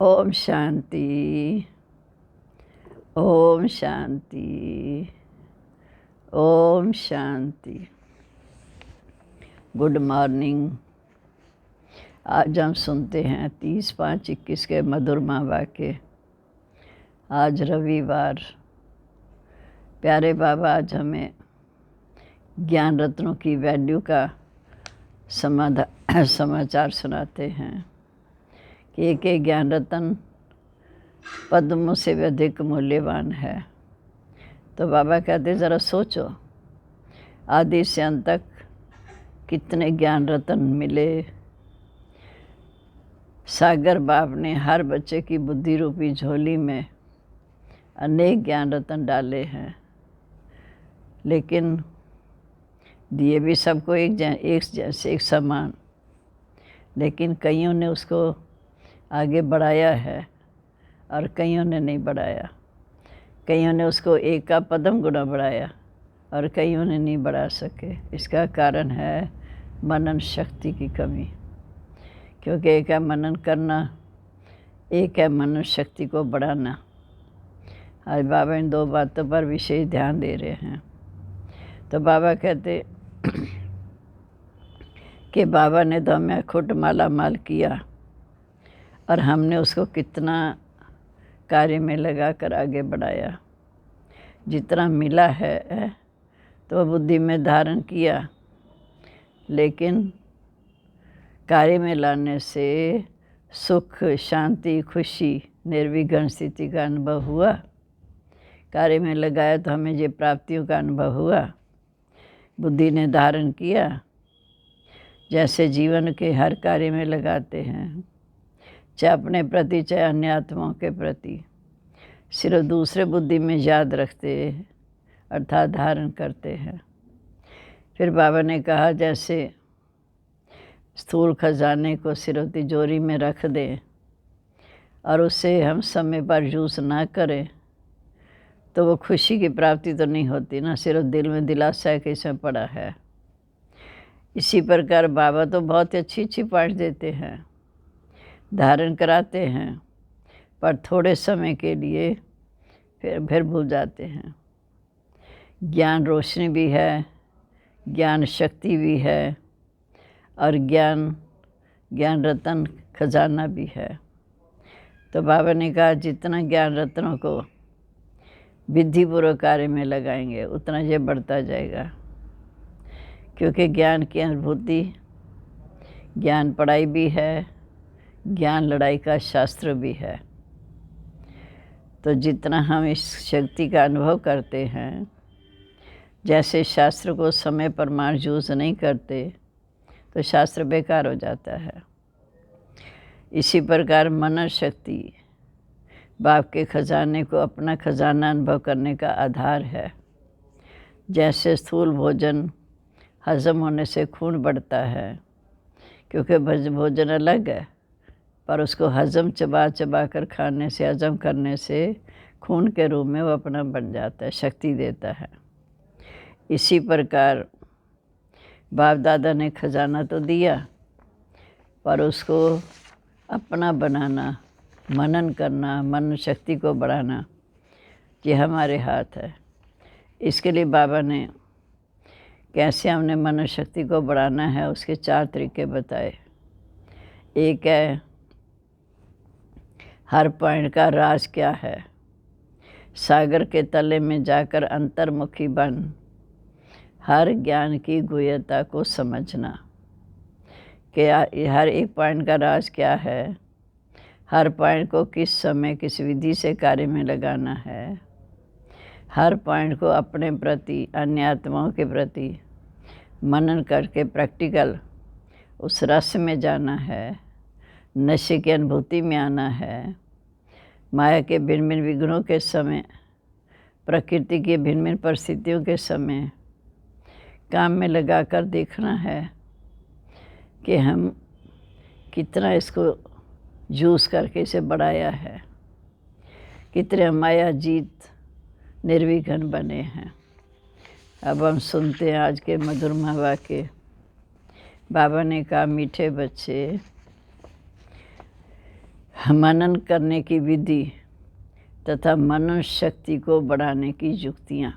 Om Shanti. Om Shanti. Om Shanti. Good morning. आज हम सुनते हैं 30/5/21 के मधुर वाक्य। आज रविवार। प्यारे बाबा आज हमें ज्ञान रत्नों की वैल्यू का समाचार सुनाते हैं कि एक ज्ञान रत्न पद्मों से भी अधिक मूल्यवान है। तो बाबा कहते ज़रा सोचो, आदि से अंत तक कितने ज्ञान रत्न मिले। सागर बाप ने हर बच्चे की बुद्धि रूपी झोली में अनेक ज्ञान रत्न डाले हैं, लेकिन दिए भी सबको एक जैसे एक समान, लेकिन कईयों ने उसको आगे बढ़ाया है और कईयों ने नहीं बढ़ाया। कईयों ने उसको एक का पदम गुना बढ़ाया और कईयों ने नहीं बढ़ा सके। इसका कारण है मनन शक्ति की कमी, क्योंकि एक है मनन करना, एक है मनन शक्ति को बढ़ाना। आज बाबा इन दो बातों पर विशेष ध्यान दे रहे हैं। तो बाबा कहते कि बाबा ने तो हमें खुद माला माल किया और हमने उसको कितना कार्य में लगा कर आगे बढ़ाया। जितना मिला है तो बुद्धि में धारण किया, लेकिन कार्य में लाने से सुख, शांति, खुशी, निर्विघ्न स्थिति का अनुभव हुआ। कार्य में लगाया तो हमें ये प्राप्तियों का अनुभव हुआ। बुद्धि ने धारण किया, जैसे जीवन के हर कार्य में लगाते हैं, चाहे अपने प्रति चाहे अन्य आत्माओं के प्रति, सिर्फ दूसरे बुद्धि में याद रखते अर्थात धारण करते हैं। फिर बाबा ने कहा जैसे स्थूल खजाने को सिर्फ तिजोरी में रख दें और उससे हम समय पर यूज़ ना करें तो वो खुशी की प्राप्ति तो नहीं होती ना, सिर्फ दिल में दिलासा है कि इसमें पड़ा है। इसी प्रकार बाबा तो बहुत अच्छी पॉइंट देते हैं, धारण कराते हैं, पर थोड़े समय के लिए फिर भूल जाते हैं। ज्ञान रोशनी भी है, ज्ञान शक्ति भी है और ज्ञान रत्न खजाना भी है। तो बाबा ने कहा जितना ज्ञान रत्नों को विधिपूर्वक कार्य में लगाएंगे उतना ये बढ़ता जाएगा, क्योंकि ज्ञान की अनुभूति, ज्ञान पढ़ाई भी है, ज्ञान लड़ाई का शास्त्र भी है। तो जितना हम इस शक्ति का अनुभव करते हैं, जैसे शास्त्र को समय प्रमाण यूज़ नहीं करते तो शास्त्र बेकार हो जाता है। इसी प्रकार मनन शक्ति बाप के खजाने को अपना खजाना अनुभव करने का आधार है। जैसे स्थूल भोजन हजम होने से खून बढ़ता है, क्योंकि भोजन अलग है, पर उसको हजम चबा कर खाने से, हजम करने से खून के रूप में वो अपना बन जाता है, शक्ति देता है। इसी प्रकार बाप दादा ने खजाना तो दिया, पर उसको अपना बनाना, मनन करना, मन शक्ति को बढ़ाना, ये हमारे हाथ है। इसके लिए बाबा ने कैसे हमने मन शक्ति को बढ़ाना है उसके 4 तरीके बताए। एक है हर पॉइंट का राज क्या है, सागर के तले में जाकर अंतर्मुखी बन हर ज्ञान की गुह्यता को समझना। कि हर एक पॉइंट का राज क्या है, हर पॉइंट को किस समय किस विधि से कार्य में लगाना है, हर पॉइंट को अपने प्रति, अन्य आत्माओं के प्रति मनन करके प्रैक्टिकल उस रस में जाना है, नशे की अनुभूति में आना है, माया के भिन्न भिन्न विघ्नों के समय, प्रकृति की भिन्न भिन्न परिस्थितियों के समय काम में लगाकर देखना है कि हम कितना इसको यूज़ करके इसे बढ़ाया है, कितने माया जीत निर्विघ्न बने हैं। अब हम सुनते हैं आज के मधुर वाक्य। बाबा ने कहा मीठे बच्चे, मनन करने की विधि तथा मनन शक्ति को बढ़ाने की युक्तियाँ।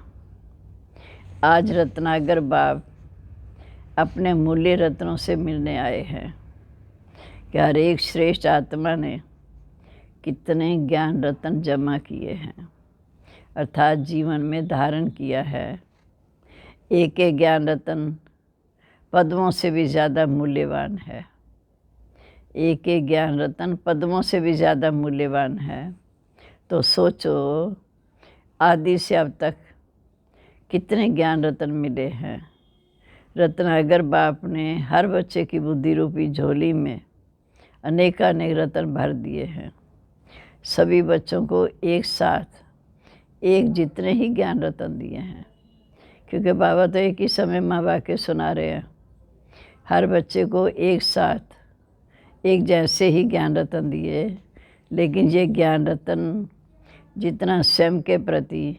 आज रत्नाकर बाप अपने मूल्य रत्नों से मिलने आए हैं कि हर एक श्रेष्ठ आत्मा ने कितने ज्ञान रत्न जमा किए हैं, अर्थात जीवन में धारण किया है। एक एक ज्ञान रत्न पद्मों से भी ज़्यादा मूल्यवान है। एक एक ज्ञान रत्न पद्मों से भी ज़्यादा मूल्यवान है। तो सोचो आदि से अब तक कितने ज्ञान रत्न मिले हैं। रत्नाकर बाप ने हर बच्चे की बुद्धि रूपी झोली में अनेकानेक रत्न भर दिए हैं। सभी बच्चों को एक साथ एक जितने ही ज्ञान रत्न दिए हैं, क्योंकि बाबा तो एक ही समय माँ वाक्य सुना रहे हैं। हर बच्चे को एक साथ एक जैसे ही ज्ञान रत्न दिए, लेकिन ये ज्ञान रत्न जितना स्वयं के प्रति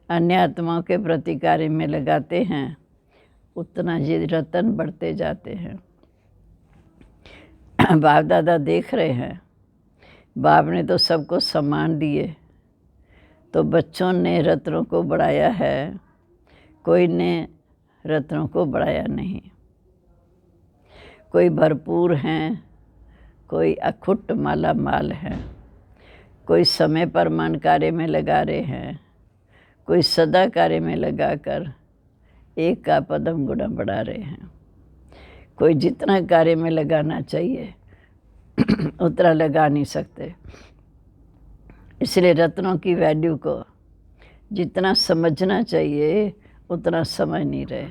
अन्य आत्माओं के प्रति कार्य में लगाते हैं, उतना ये रत्न बढ़ते जाते हैं। बाप दादा देख रहे हैं, बाप ने तो सबको सम्मान दिए, तो बच्चों ने रत्नों को बढ़ाया है, कोई ने रत्नों को बढ़ाया नहीं। कोई भरपूर हैं, कोई अखुट माला माल है, कोई समय पर मन कार्य में लगा रहे हैं, कोई सदा कार्य में लगाकर एक का पदम गुना बढ़ा रहे हैं। कोई जितना कार्य में लगाना चाहिए उतना लगा नहीं सकते। इसलिए रत्नों की वैल्यू को जितना समझना चाहिए उतना समझ नहीं रहे।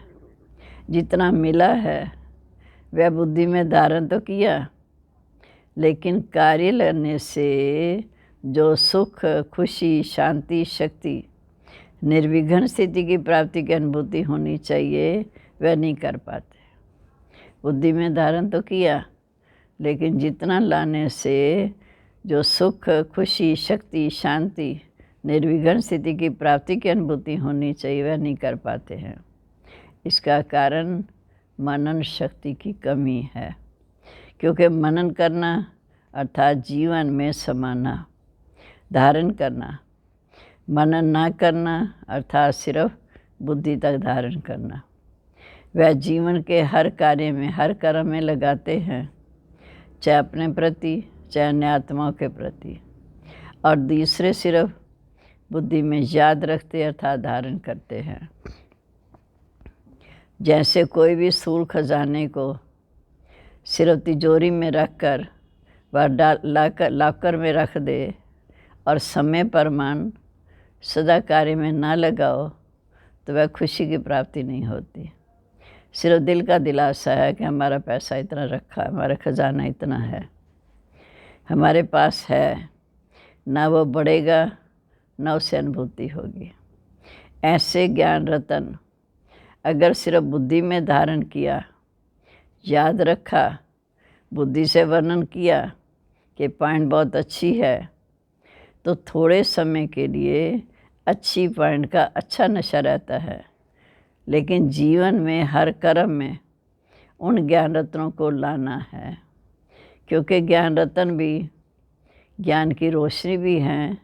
जितना मिला है वह बुद्धि में धारण तो किया, लेकिन कार्य करने से जो सुख, खुशी, शांति, शक्ति, निर्विघ्न स्थिति की प्राप्ति की अनुभूति होनी चाहिए, वह नहीं कर पाते। बुद्धि में धारण तो किया, लेकिन जितना लाने से जो सुख, खुशी, शक्ति, शांति, निर्विघ्न स्थिति की प्राप्ति की अनुभूति होनी चाहिए, वह नहीं कर पाते हैं। इसका कारण मनन शक्ति की कमी है, क्योंकि मनन करना अर्थात जीवन में समाना, धारण करना। मनन ना करना अर्थात सिर्फ बुद्धि तक धारण करना। वह जीवन के हर कार्य में, हर कर्म में लगाते हैं, चाहे अपने प्रति, चाहे अन्य आत्माओं के प्रति, और दूसरे सिर्फ बुद्धि में याद रखते अर्थात धारण करते हैं। जैसे कोई भी स्थूल खजाने को सिर्फ तिजोरी में रख कर वह लॉकर में रख दे और समय पर मन सदा कार्य में ना लगाओ, तो वह खुशी की प्राप्ति नहीं होती। सिर्फ दिल का दिलासा है कि हमारा पैसा इतना रखा है, हमारा खजाना इतना है, हमारे पास है, ना वो बढ़ेगा ना उसे अनुभूति होगी। ऐसे ज्ञान रतन अगर सिर्फ बुद्धि में धारण किया, याद रखा, बुद्धि से वर्णन किया कि पॉइंट बहुत अच्छी है, तो थोड़े समय के लिए अच्छी पॉइंट का अच्छा नशा रहता है, लेकिन जीवन में हर कर्म में उन ज्ञान रत्नों को लाना है, क्योंकि ज्ञान रत्न भी ज्ञान की रोशनी भी हैं,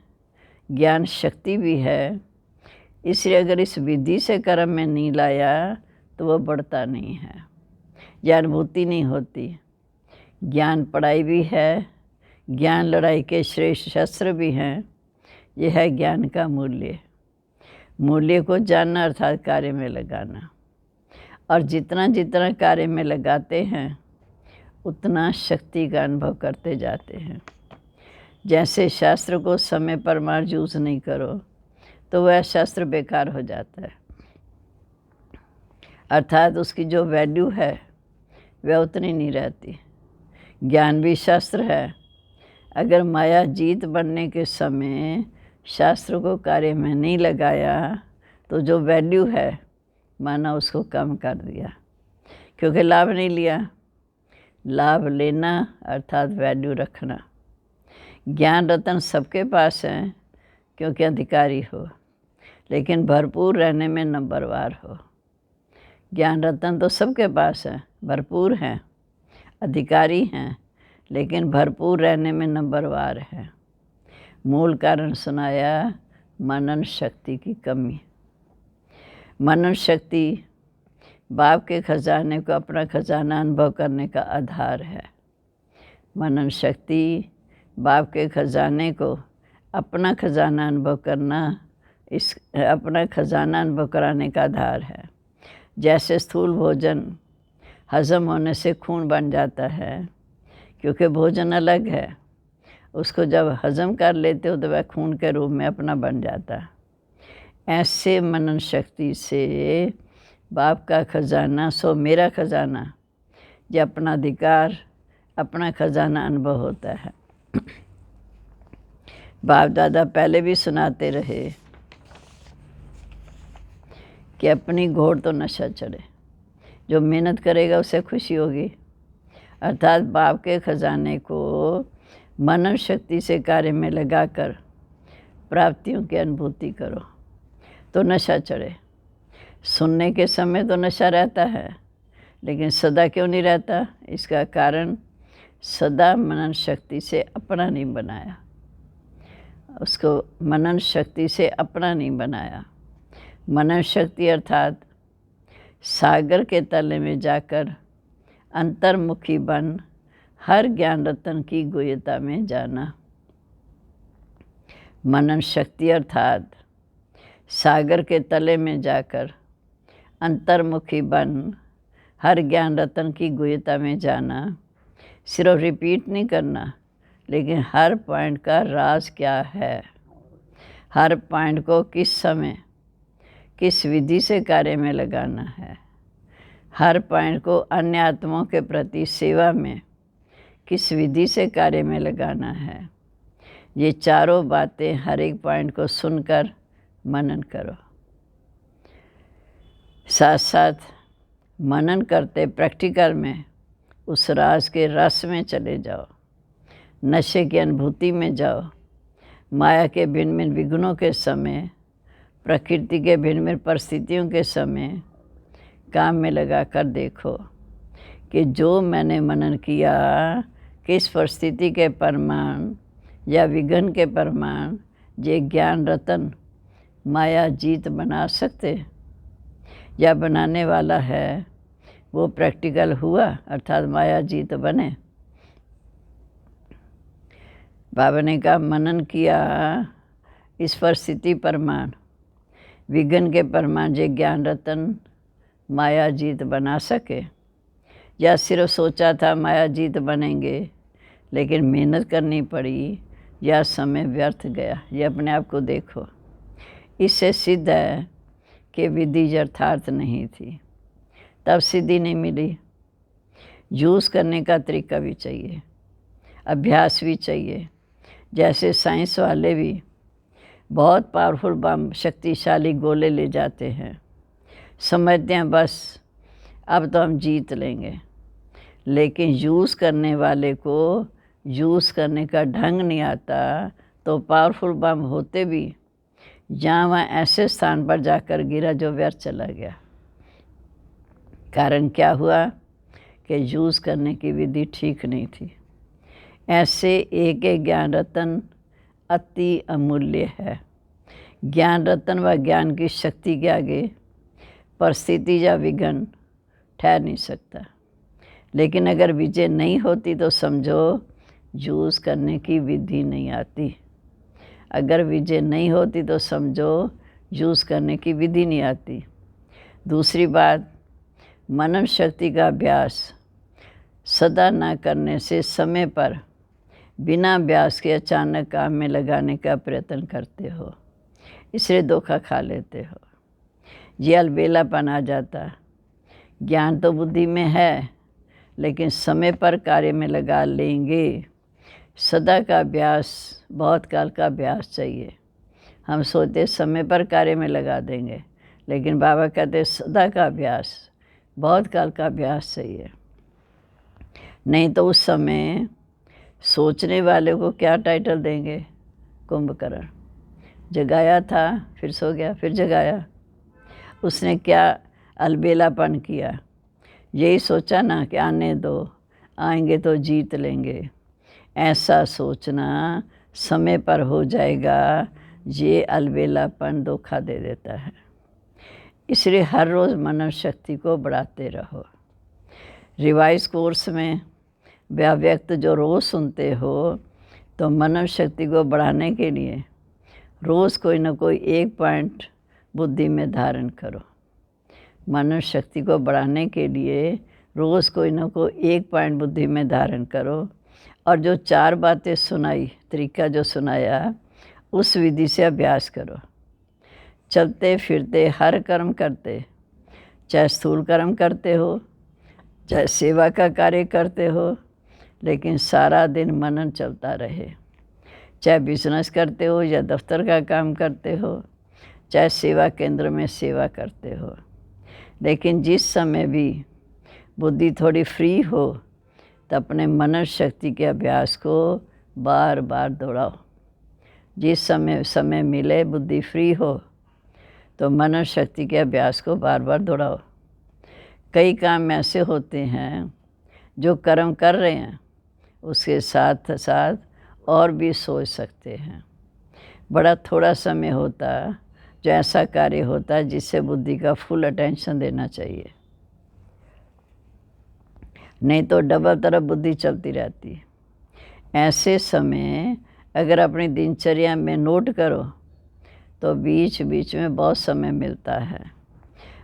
ज्ञान शक्ति भी है। इसलिए अगर इस विधि से कर्म में नहीं लाया तो वह बढ़ता नहीं है, ज्ञानुभूति नहीं होती। ज्ञान पढ़ाई भी है, ज्ञान लड़ाई के श्रेष्ठ शस्त्र भी हैं। यह है ज्ञान का मूल्य। मूल्य को जानना अर्थात कार्य में लगाना, और जितना जितना कार्य में लगाते हैं उतना शक्ति का अनुभव करते जाते हैं। जैसे शास्त्र को समय पर मार यूज़ नहीं करो तो वह शास्त्र बेकार हो जाता है, अर्थात उसकी जो वैल्यू है वह उतनी नहीं रहती। ज्ञान भी शास्त्र है, अगर माया जीत बनने के समय शास्त्र को कार्य में नहीं लगाया तो जो वैल्यू है माना उसको कम कर दिया, क्योंकि लाभ नहीं लिया। लाभ लेना अर्थात वैल्यू रखना। ज्ञान रतन सबके पास है क्योंकि अधिकारी हो, लेकिन भरपूर रहने में नंबरवार हो। ज्ञान रतन तो सबके पास है, भरपूर हैं, अधिकारी हैं, लेकिन भरपूर रहने में नंबरवार है। मूल कारण सुनाया, मनन शक्ति की कमी। मनन शक्ति बाप के खजाने को अपना खजाना अनुभव करने का आधार है। मनन शक्ति बाप के खजाने को अपना खजाना अनुभव करना, अपना खजाना अनुभव कराने का आधार है। जैसे स्थूल भोजन हजम होने से खून बन जाता है, क्योंकि भोजन अलग है, उसको जब हजम कर लेते हो तो वह खून के रूप में अपना बन जाता है। ऐसे मनन शक्ति से बाप का खजाना सो मेरा खजाना, जो अपना अधिकार, अपना खजाना अनुभव होता है। बाप दादा पहले भी सुनाते रहे कि अपनी घोड़ तो नशा चढ़े, जो मेहनत करेगा उसे खुशी होगी। अर्थात बाप के खजाने को मनन शक्ति से कार्य में लगाकर प्राप्तियों की अनुभूति करो तो नशा चढ़े। सुनने के समय तो नशा रहता है, लेकिन सदा क्यों नहीं रहता? इसका कारण सदा मनन शक्ति से अपना नहीं बनाया, उसको मनन शक्ति से अपना नहीं बनाया। मनन शक्ति अर्थात सागर के तले में जाकर अंतर्मुखी बन हर ज्ञान रत्न की गुह्यता में जाना। मनन शक्ति अर्थात सागर के तले में जाकर अंतर्मुखी बन हर ज्ञान रत्न की गुह्यता में जाना। सिर्फ रिपीट नहीं करना, लेकिन हर पॉइंट का राज क्या है, हर पॉइंट को किस समय किस विधि से कार्य में लगाना है, हर पॉइंट को अन्य आत्माओं के प्रति सेवा में किस विधि से कार्य में लगाना है। ये चारों बातें हर एक पॉइंट को सुनकर मनन करो। साथ साथ मनन करते प्रैक्टिकल में उस राज के रस में चले जाओ, नशे की अनुभूति में जाओ। माया के भिन्न भिन्न विघ्नों के समय, प्रकृति के भिन्न भिन्न परिस्थितियों के समय काम में लगा कर देखो कि जो मैंने मनन किया, किस परिस्थिति के प्रमाण या विघ्न के प्रमाण ये ज्ञान रतन माया जीत बना सकते या बनाने वाला है, वो प्रैक्टिकल हुआ, अर्थात माया जीत बने। बाबा ने कहा मनन किया, इस परिस्थिति प्रमाण विघ्न के प्रमाण ये ज्ञान रतन माया जीत बना सके, या सिर्फ सोचा था माया जीत बनेंगे, लेकिन मेहनत करनी पड़ी या समय व्यर्थ गया। ये अपने आप को देखो। इससे सिद्ध है कि विधि यथार्थ नहीं थी, तब सिद्धि नहीं मिली। यूज़ करने का तरीका भी चाहिए, अभ्यास भी चाहिए। जैसे साइंस वाले भी बहुत पावरफुल बम, शक्तिशाली गोले ले जाते हैं, समझते हैं बस अब तो हम जीत लेंगे, लेकिन यूज़ करने वाले को यूज़ करने का ढंग नहीं आता, तो पावरफुल बम होते भी जहाँ वहाँ ऐसे स्थान पर जाकर गिरा जो व्यर्थ चला गया। कारण क्या हुआ कि यूज़ करने की विधि ठीक नहीं थी। ऐसे एक एक ज्ञान रतन अति अमूल्य है। ज्ञान रतन व ज्ञान की शक्ति के आगे परिस्थिति या विघ्न ठहर नहीं सकता। लेकिन अगर विजय नहीं होती तो समझो यूज़ करने की विधि नहीं आती। अगर विजय नहीं होती तो समझो यूज़ करने की विधि नहीं आती। दूसरी बात, मनन शक्ति का अभ्यास सदा न करने से समय पर बिना अभ्यास के अचानक काम में लगाने का प्रयत्न करते हो, इसलिए धोखा खा लेते हो। ये अलबेलापन आ जाता। ज्ञान तो बुद्धि में है, लेकिन समय पर कार्य में लगा लेंगे। सदा का अभ्यास, बहुत काल का अभ्यास चाहिए। हम सोचते समय पर कार्य में लगा देंगे, लेकिन बाबा कहते सदा का अभ्यास, बहुत काल का अभ्यास चाहिए। नहीं तो उस समय सोचने वाले को क्या टाइटल देंगे? कुंभकर्ण। जगाया था, फिर सो गया, फिर जगाया। उसने क्या अलबेलापन किया? यही सोचा ना कि आने दो, आएंगे तो जीत लेंगे। ऐसा सोचना समय पर हो जाएगा, ये अलबेलापन धोखा दे देता है। इसलिए हर रोज़ मनन शक्ति को बढ़ाते रहो। रिवाइज कोर्स में व्याव्यक्त जो रोज़ सुनते हो, तो मनन शक्ति को बढ़ाने के लिए रोज़ कोई ना कोई एक पॉइंट बुद्धि में धारण करो। मनन शक्ति को बढ़ाने के लिए रोज़ कोई ना कोई एक पॉइंट बुद्धि में धारण करो, और जो 4 बातें सुनाई, तरीका जो सुनाया, उस विधि से अभ्यास करो। चलते फिरते हर कर्म करते, चाहे स्थूल कर्म करते हो, चाहे सेवा का कार्य करते हो, लेकिन सारा दिन मनन चलता रहे। चाहे बिजनेस करते हो या दफ्तर का काम करते हो, चाहे सेवा केंद्र में सेवा करते हो, लेकिन जिस समय भी बुद्धि थोड़ी फ्री हो तो अपने मनन शक्ति के अभ्यास को बार बार दोहराओ। जिस समय मिले, बुद्धि फ्री हो, तो मनन शक्ति के अभ्यास को बार बार दोहराओ। कई काम ऐसे होते हैं जो कर्म कर रहे हैं, उसके साथ साथ और भी सोच सकते हैं। बड़ा थोड़ा समय होता जो ऐसा कार्य होता है जिससे बुद्धि का फुल अटेंशन देना चाहिए, नहीं तो डबल तरफ बुद्धि चलती रहती है। ऐसे समय अगर अपनी दिनचर्या में नोट करो तो बीच बीच में बहुत समय मिलता है।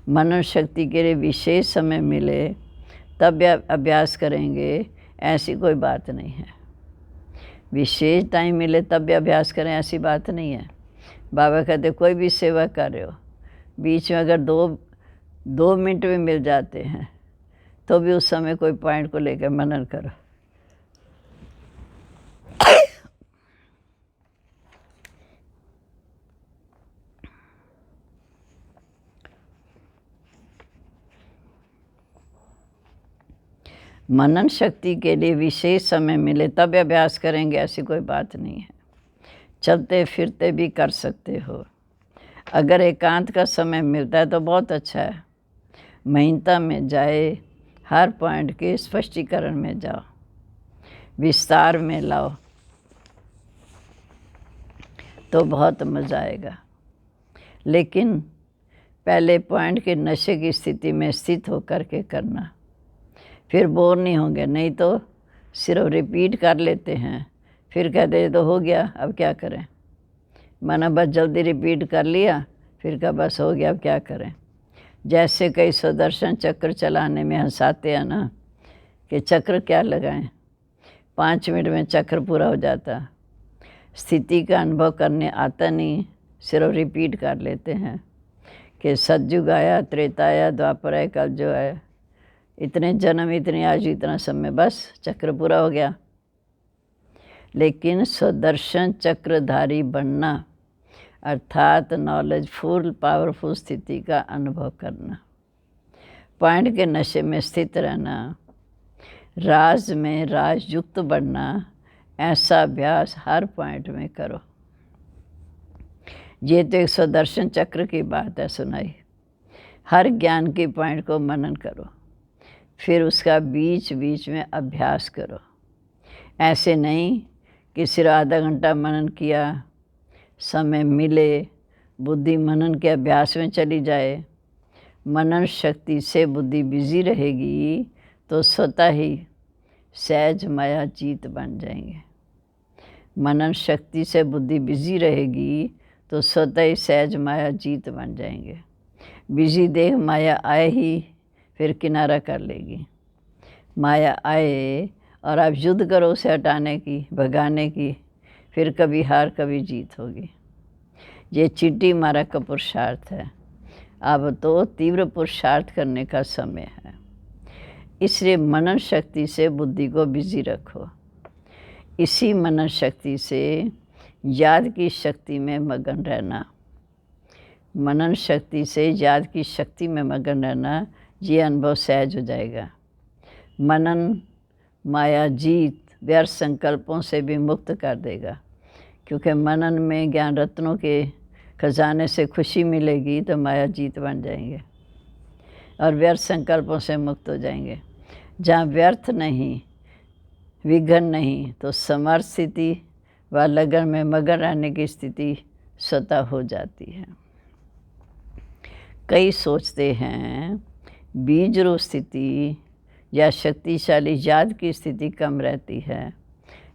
मनन शक्ति के लिए विशेष समय मिले तब अभ्यास करेंगे, ऐसी कोई बात नहीं है। विशेष टाइम मिले तब भी अभ्यास करें, ऐसी बात नहीं है। बाबा कहते कोई भी सेवा कर रहे हो, बीच में अगर दो मिनट भी मिल जाते हैं तो भी उस समय कोई पॉइंट को लेकर मनन करो। मनन शक्ति के लिए विशेष समय मिले तब अभ्यास करेंगे, ऐसी कोई बात नहीं है। चलते फिरते भी कर सकते हो। अगर एकांत का समय मिलता है तो बहुत अच्छा है। महीनता में जाए, हर पॉइंट के स्पष्टीकरण में जाओ, विस्तार में लाओ, तो बहुत मज़ा आएगा। लेकिन पहले पॉइंट के नशे की स्थिति में स्थित होकर के करना, फिर बोर नहीं होंगे। नहीं तो सिर्फ रिपीट कर लेते हैं, फिर कहते हैं तो हो गया, अब क्या करें। माना बस जल्दी रिपीट कर लिया, फिर का बस हो गया, अब क्या करें। जैसे कई सुदर्शन चक्र चलाने में हंसाते हैं ना, कि चक्र क्या लगाएं, 5 मिनट में चक्र पूरा हो जाता। स्थिति का अनुभव करने आता नहीं, सिर्फ रिपीट कर लेते हैं कि सतयुग आया, त्रेता आया, द्वापर आया, कल जो है, इतने जन्म, इतनी आयु, इतना समय, बस चक्र पूरा हो गया। लेकिन सुदर्शन चक्रधारी बनना अर्थात नॉलेजफुल पावरफुल स्थिति का अनुभव करना, पॉइंट के नशे में स्थित रहना, राज में राजयुक्त बनना, ऐसा अभ्यास हर पॉइंट में करो। ये तो एक सुदर्शन चक्र की बात है सुनाई। हर ज्ञान की पॉइंट को मनन करो, फिर उसका बीच बीच में अभ्यास करो। ऐसे नहीं कि सिर्फ आधा घंटा मनन किया, समय मिले बुद्धि मनन के अभ्यास में चली जाए। मनन शक्ति से बुद्धि बिजी रहेगी तो स्वतः ही सहज माया जीत बन जाएंगे। मनन शक्ति से बुद्धि बिजी रहेगी तो स्वतः ही सहज माया जीत बन जाएंगे। बिजी देह माया आए ही फिर किनारा कर लेगी। माया आए और आप युद्ध करो उसे हटाने की, भगाने की, फिर कभी हार कभी जीत होगी। ये चींटी मारा का पुरुषार्थ है। अब तो तीव्र पुरुषार्थ करने का समय है। इसलिए मनन शक्ति से बुद्धि को बिजी रखो। इसी मनन शक्ति से याद की शक्ति में मगन रहना। मनन शक्ति से याद की शक्ति में मगन रहना, ये अनुभव सहज हो जाएगा। मनन माया जीत व्यर्थ संकल्पों से भी मुक्त कर देगा, क्योंकि मनन में ज्ञान रत्नों के खजाने से खुशी मिलेगी तो माया जीत बन जाएंगे और व्यर्थ संकल्पों से मुक्त हो जाएंगे। जहाँ व्यर्थ नहीं, विघ्न नहीं तो समर्थ स्थिति व लगन में मगन रहने की स्थिति स्वतः हो जाती है। कई सोचते हैं बीज रूप स्थिति या शक्तिशाली याद की स्थिति कम रहती है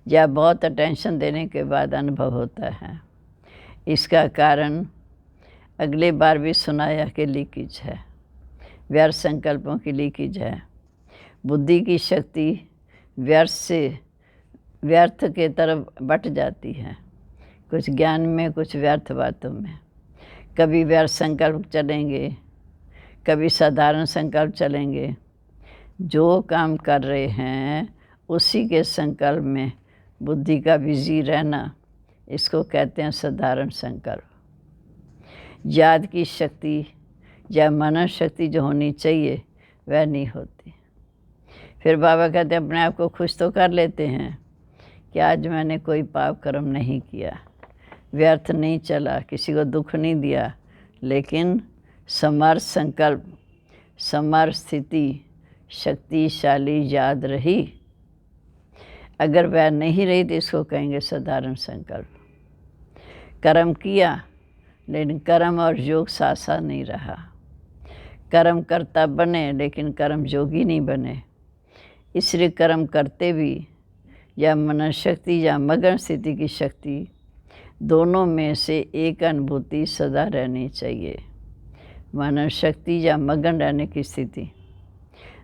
या बहुत अटेंशन देने के बाद अनुभव होता है। इसका कारण अगले बार भी सुनाया कि लीकेज है, व्यर्थ संकल्पों की लीकेज है। बुद्धि की शक्ति व्यर्थ से व्यर्थ के तरफ बट जाती है, कुछ ज्ञान में, कुछ व्यर्थ बातों में। कभी व्यर्थ संकल्प चलेंगे, कभी साधारण संकल्प चलेंगे। जो काम कर रहे हैं उसी के संकल्प में बुद्धि का बिजी रहना, इसको कहते हैं साधारण संकल्प। याद की शक्ति या मनन शक्ति जो होनी चाहिए वह नहीं होती। फिर बाबा कहते हैं अपने आप को खुश तो कर लेते हैं कि आज मैंने कोई पाप कर्म नहीं किया, व्यर्थ नहीं चला, किसी को दुख नहीं दिया, लेकिन समर्थ संकल्प, समर्थ स्थिति, शक्तिशाली याद रही। अगर वह नहीं रही तो इसको कहेंगे साधारण संकल्प। कर्म किया लेकिन कर्म और योग साथ साथ नहीं रहा। कर्म करता बने लेकिन कर्म योगी नहीं बने। इसलिए कर्म करते भी या मनन शक्ति या मगन स्थिति की शक्ति, दोनों में से एक अनुभूति सदा रहनी चाहिए। मनन शक्ति या मगन रहने की स्थिति,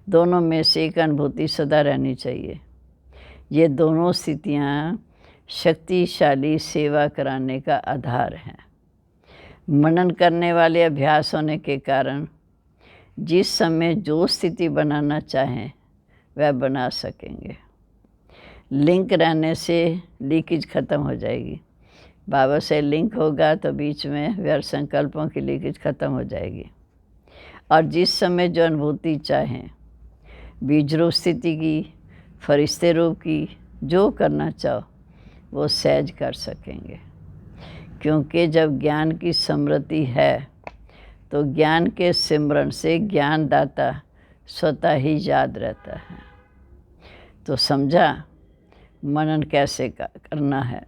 दोनों में से एक अनुभूति सदा रहनी चाहिए। ये दोनों स्थितियाँ शक्तिशाली सेवा कराने का आधार हैं। मनन करने वाले अभ्यास होने के कारण जिस समय जो स्थिति बनाना चाहें वह बना सकेंगे। लिंक रहने से लीकेज ख़त्म हो जाएगी। बाबा से लिंक होगा तो बीच में व्यर्थ संकल्पों की लीकेज ख़त्म हो जाएगी। और जिस समय जो अनुभूति चाहें, बीज रूप स्थिति की, फरिश्ते रूप की, जो करना चाहो वो सहज कर सकेंगे। क्योंकि जब ज्ञान की समृद्धि है तो ज्ञान के सिमरन से ज्ञानदाता स्वतः ही याद रहता है। तो समझा मनन कैसे करना है।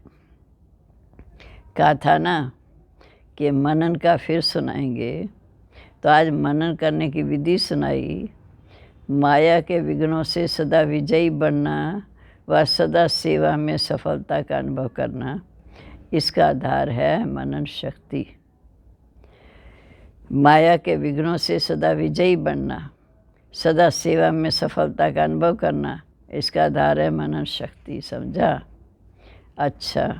कहा था ना कि मनन का फिर सुनाएंगे, तो आज मनन करने की विधि सुनाई। माया के विघ्नों से सदा विजयी बनना व सदा सेवा में सफलता का अनुभव करना, इसका आधार है मनन शक्ति। माया के विघ्नों से सदा विजयी बनना, सदा सेवा में सफलता का अनुभव करना, इसका आधार है मनन शक्ति। समझा? अच्छा,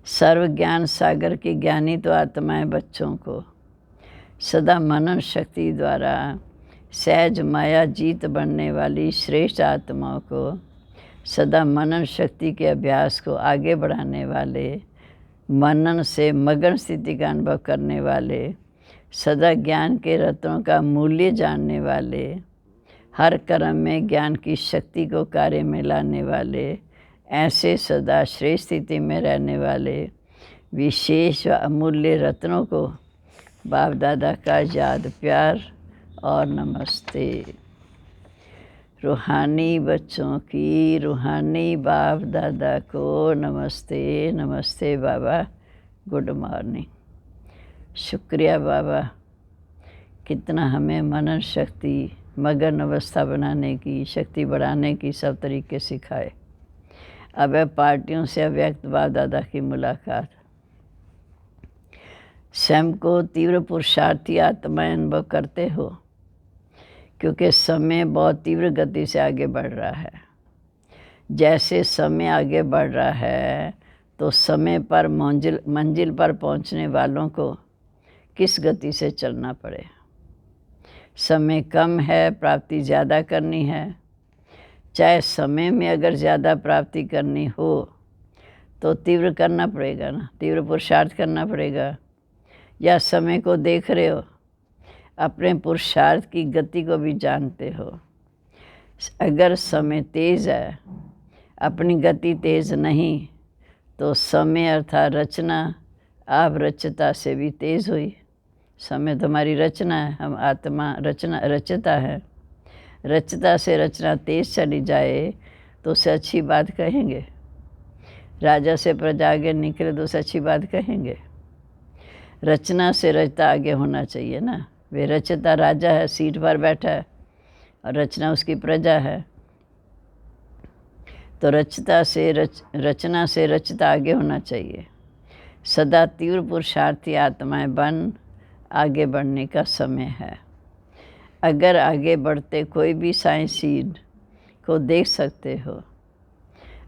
सर्व ज्ञान सागर की ज्ञानी तो आत्माएं बच्चों को सदा मनन शक्ति द्वारा सहज माया जीत बनने वाली श्रेष्ठ आत्माओं को सदा मनन शक्ति के अभ्यास को आगे बढ़ाने वाले, मनन से मगन स्थिति का अनुभव करने वाले, सदा ज्ञान के रत्नों का मूल्य जानने वाले, हर कर्म में ज्ञान की शक्ति को कार्य में लाने वाले, ऐसे सदा श्रेष्ठ स्थिति में रहने वाले विशेष व अमूल्य रत्नों को बाप दादा का याद, प्यार और नमस्ते। रूहानी बच्चों की रूहानी बाप दादा को नमस्ते। नमस्ते बाबा, गुड मॉर्निंग। शुक्रिया बाबा, कितना हमें मनन शक्ति, मगन अवस्था बनाने की, शक्ति बढ़ाने की सब तरीके सिखाए। अब है पार्टियों से अव्यक्त बाप दादा की मुलाकात। स्वयं को तीव्र पुरुषार्थी आत्माएं अनुभव करते हो, क्योंकि समय बहुत तीव्र गति से आगे बढ़ रहा है। जैसे समय आगे बढ़ रहा है तो समय पर मंजिल पर पहुंचने वालों को किस गति से चलना पड़े। समय कम है, प्राप्ति ज़्यादा करनी है। चाहे समय में अगर ज़्यादा प्राप्ति करनी हो तो तीव्र करना पड़ेगा ना, तीव्र पुरुषार्थ करना पड़ेगा। या समय को देख रहे हो, अपने पुरुषार्थ की गति को भी जानते हो। अगर समय तेज़ है, अपनी गति तेज़ नहीं, तो समय अर्थात रचना आप रचता से भी तेज़ हुई। समय तुम्हारी रचना है, हम आत्मा रचना रचता है। रचता से रचना तेज चली जाए तो उसे अच्छी बात कहेंगे। राजा से प्रजा आगे निकले तो उसे अच्छी बात कहेंगे। रचना से रचता आगे होना चाहिए ना। वे रचता राजा है, सीट पर बैठा है, और रचना उसकी प्रजा है। तो रचना से रचता आगे होना चाहिए। सदा तीव्र पुरुषार्थी आत्माएं बन आगे बढ़ने का समय है। अगर आगे बढ़ते कोई भी साइड को देख सकते हो,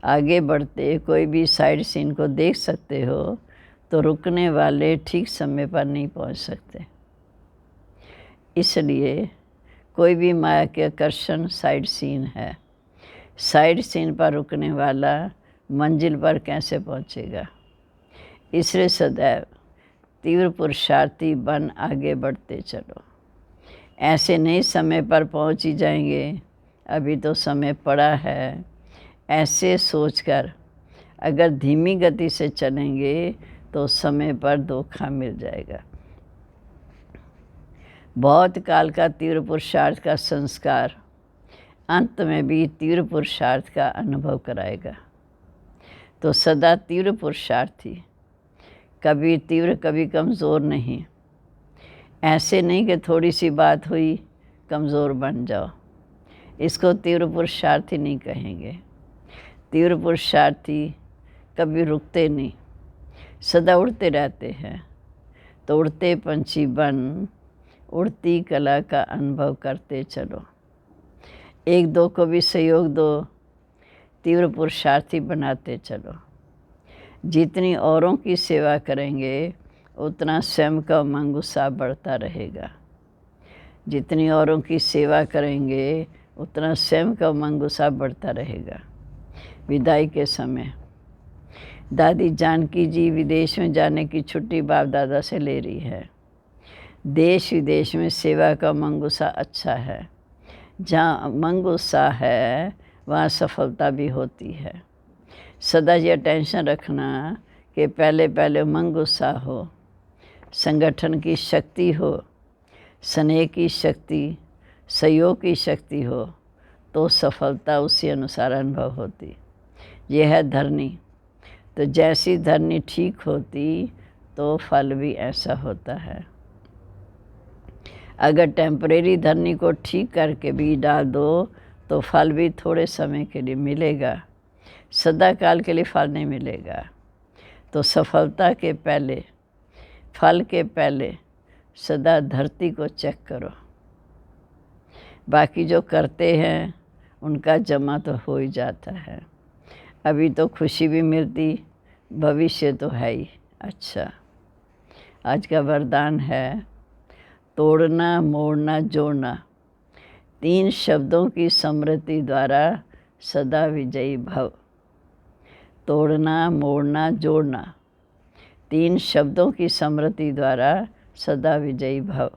आगे बढ़ते कोई भी साइड सीन को देख सकते हो, तो रुकने वाले ठीक समय पर नहीं पहुंच सकते। इसलिए कोई भी माया के आकर्षण साइड सीन है। साइड सीन पर रुकने वाला मंजिल पर कैसे पहुंचेगा? इसलिए सदैव तीव्र पुरुषार्थी बन आगे बढ़ते चलो। ऐसे नहीं समय पर पहुंच ही जाएंगे, अभी तो समय पड़ा है, ऐसे सोचकर अगर धीमी गति से चलेंगे तो समय पर धोखा मिल जाएगा। बहुत काल का तीव्र पुरुषार्थ का संस्कार अंत में भी तीव्र पुरुषार्थ का अनुभव कराएगा। तो सदा तीव्र पुरुषार्थी, कभी तीव्र कभी कमज़ोर नहीं। ऐसे नहीं कि थोड़ी सी बात हुई कमज़ोर बन जाओ, इसको तीव्र पुरुषार्थी नहीं कहेंगे। तीव्र पुरुषार्थी कभी रुकते नहीं, सदा उड़ते रहते हैं। तो उड़ते पंछी बन उड़ती कला का अनुभव करते चलो। एक दो को भी सहयोग दो, तीव्र पुरुषार्थी बनाते चलो। जितनी औरों की सेवा करेंगे उतना स्वयं का उमंग उत्साह बढ़ता रहेगा। जितनी औरों की सेवा करेंगे उतना स्वयं का उमंग उत्साह बढ़ता रहेगा। विदाई के समय दादी जानकी जी विदेश में जाने की छुट्टी बाप दादा से ले रही है। देश विदेश में सेवा का उमंग उत्साह अच्छा है। जहाँ उमंग उत्साह है वहाँ सफलता भी होती है। सदा ये टेंशन रखना कि पहले उमंग उत्साह हो, संगठन की शक्ति हो, स्नेह की शक्ति, सहयोग की शक्ति हो, तो सफलता उसी अनुसार अनुभव होती। यह है धरनी। तो जैसी धरनी ठीक होती तो फल भी ऐसा होता है। अगर टेम्परेरी धरनी को ठीक करके बीज डाल दो तो फल भी थोड़े समय के लिए मिलेगा, सदा काल के लिए फल नहीं मिलेगा। तो सफलता के पहले, फल के पहले सदा धरती को चेक करो। बाकी जो करते हैं उनका जमा तो हो ही जाता है। अभी तो खुशी भी मिलती, भविष्य तो है ही। अच्छा, आज का वरदान है तोड़ना, मोड़ना, जोड़ना। 3 शब्दों की स्मृति द्वारा सदा विजयी भव। तोड़ना, मोड़ना, जोड़ना, 3 शब्दों की स्मृति द्वारा सदा विजयी भव।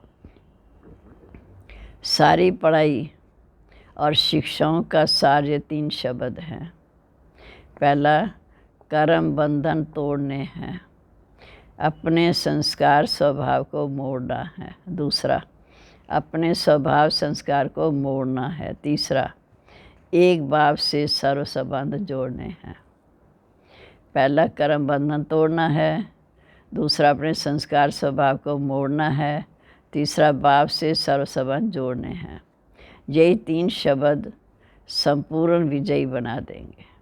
सारी पढ़ाई और शिक्षाओं का सार ये 3 शब्द हैं। पहला, कर्म बंधन तोड़ने हैं, अपने संस्कार स्वभाव को मोड़ना है। दूसरा, अपने स्वभाव संस्कार को मोड़ना है। तीसरा, एक भाव से सर्व संबंध जोड़ने हैं। पहला, कर्म बंधन तोड़ना है। दूसरा, अपने संस्कार स्वभाव को मोड़ना है। तीसरा, भाव से सर्व संबंध जोड़ने हैं। यही 3 शब्द संपूर्ण विजयी बना देंगे।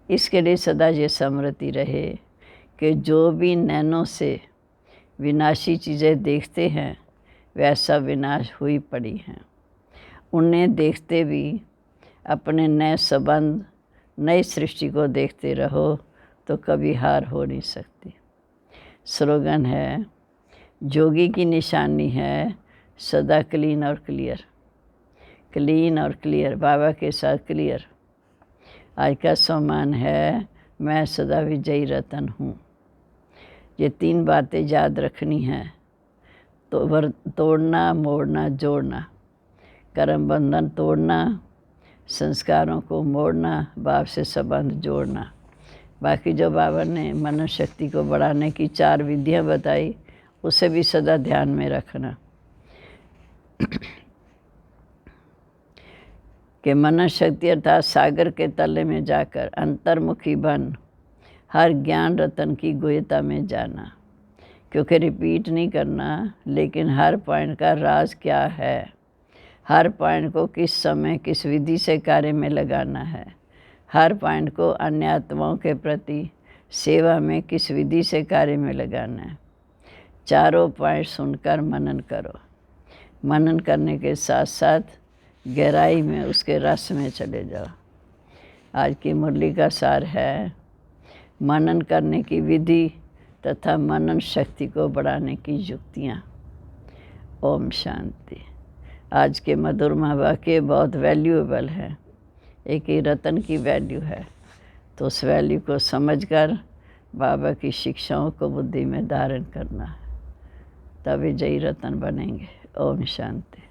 इसके लिए सदा ये स्मृति रहे कि जो भी नैनों से विनाशी चीज़ें देखते हैं वैसा विनाश हुई पड़ी हैं। उन्हें देखते भी अपने नए संबंध, नई सृष्टि को देखते रहो तो कभी हार हो नहीं सकती। स्लोगन है, जोगी की निशानी है सदा क्लीन और क्लियर। क्लीन और क्लियर, बाबा के साथ क्लियर। आज का सम्मान है, मैं सदा विजयी रतन हूँ। ये 3 बातें याद रखनी हैं। तो तोड़ना, मोड़ना, जोड़ना। कर्म बंधन तोड़ना, संस्कारों को मोड़ना, भाव से संबंध जोड़ना। बाकी जो बाबा ने मनन शक्ति को बढ़ाने की 4 विधियाँ बताई, उसे भी सदा ध्यान में रखना। कि मनन शक्ति अर्थात सागर के तले में जाकर अंतर्मुखी बन हर ज्ञान रतन की गुह्यता में जाना। क्योंकि रिपीट नहीं करना, लेकिन हर पॉइंट का राज क्या है, हर पॉइंट को किस समय किस विधि से कार्य में लगाना है, हर पॉइंट को अन्य आत्माओं के प्रति सेवा में किस विधि से कार्य में लगाना है। चारों पॉइंट सुनकर मनन करो। मनन करने के साथ साथ गहराई में उसके रस में चले जाओ। आज की मुरली का सार है मनन करने की विधि तथा मनन शक्ति को बढ़ाने की युक्तियाँ। ओम शांति। आज के मधुरमा वाक्य बहुत वैल्यूएबल हैं। एक ही रतन की वैल्यू है, तो उस वैल्यू को समझकर बाबा की शिक्षाओं को बुद्धि में धारण करना है, तभी जय रतन बनेंगे। ओम शांति।